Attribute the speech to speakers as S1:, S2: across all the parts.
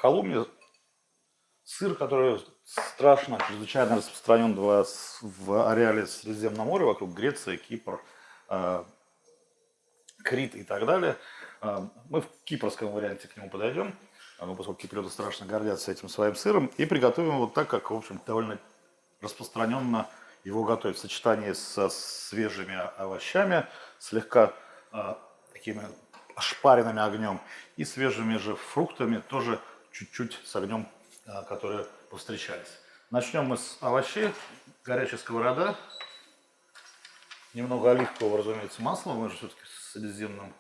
S1: Халуми сыр, который страшно, чрезвычайно распространен в ареале Средиземного моря, вокруг Греции, Кипр, Крит и так далее. Мы в кипрском варианте к нему подойдем, поскольку киприоты страшно гордятся этим своим сыром, и приготовим его так, как, в общем, довольно распространенно его готовят в сочетании со свежими овощами, слегка такими ошпаренными огнем, и свежими же фруктами, тоже чуть-чуть с огнем, которые повстречались. Начнем мы с овощей. Горячая сковорода. Немного оливкового, разумеется, масла. Мы же все-таки в Средиземном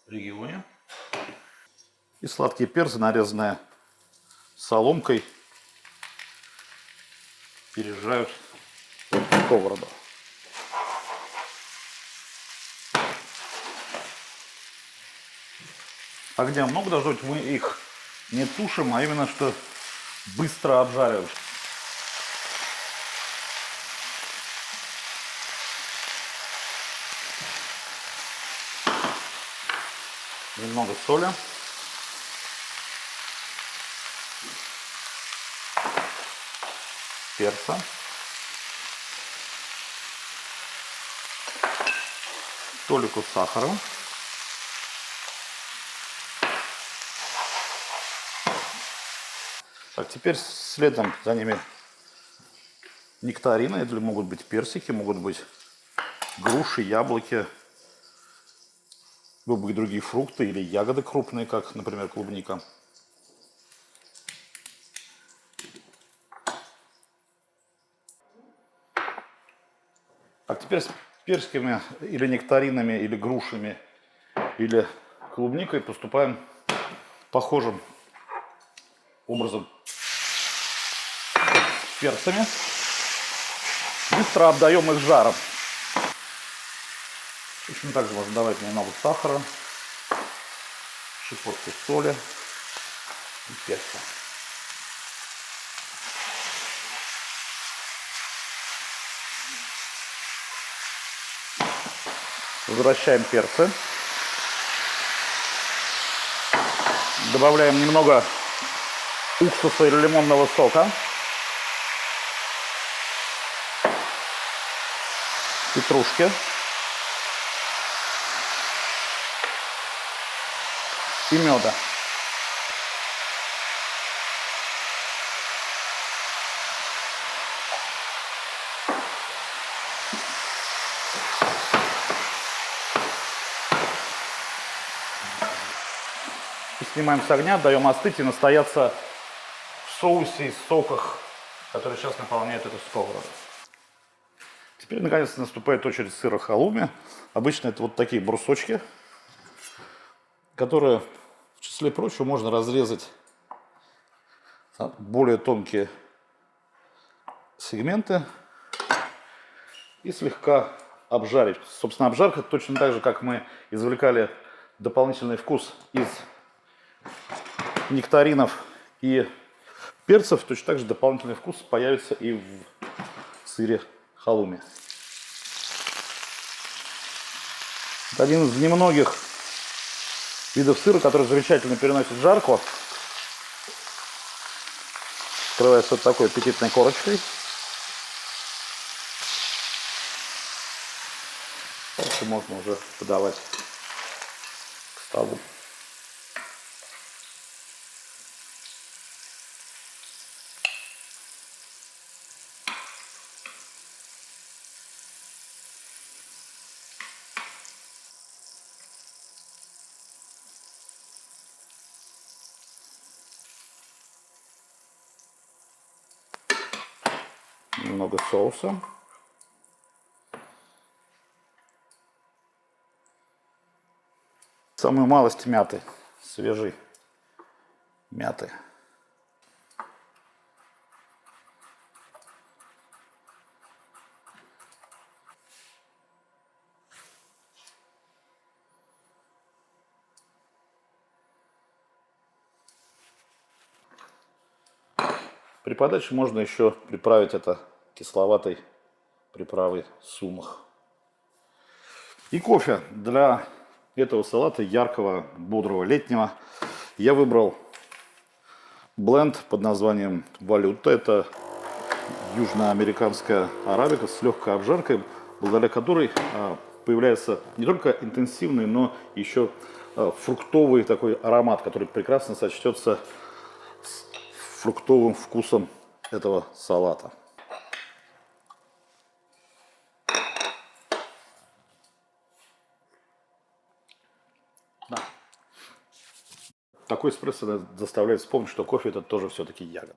S1: регионе. И сладкие перцы, нарезанные соломкой, пережаряют сковороду. Огня много должно быть, мы их не тушим, а именно что быстро обжариваем. Немного соли. Перца. Толику сахара. Так, теперь следом за ними нектарины. Это могут быть персики, могут быть груши, яблоки, могут быть другие фрукты или ягоды крупные, как, например, клубника. Так, теперь с персиками или нектаринами, или грушами, или клубникой поступаем похожим образом с перцами. Быстро обдаем их жаром. Точно так же можно добавить немного сахара, щепотку соли и перца. Возвращаем перцы. Добавляем немного уксуса или лимонного сока. Петрушки. И меда. И снимаем с огня, даем остыть и настояться в соусе и соках, которые сейчас наполняют эту сковороду. Теперь, наконец, наступает очередь сыра халуми. Обычно это вот такие брусочки, которые, в числе прочего, можно разрезать на более тонкие сегменты и слегка обжарить. Собственно, обжарка точно так же, как мы извлекали дополнительный вкус из нектаринов и перцев, точно так же дополнительный вкус появится и в сыре халуми. Это один из немногих видов сыра, который замечательно переносит жарку. Скрывается вот такой аппетитной корочкой. Дальше можно уже подавать к столу. Немного соуса. Самую малость мяты, свежей мяты. При подаче можно еще приправить это кисловатой приправой сумах. И кофе для этого салата яркого, бодрого, летнего я выбрал бленд под названием «Валюта». Это южноамериканская арабика с легкой обжаркой, благодаря которой появляется не только интенсивный, но еще фруктовый такой аромат, который прекрасно сочтется с фруктовым вкусом этого салата. Да. Такой эспрессо заставляет вспомнить, что кофе это тоже все-таки ягода.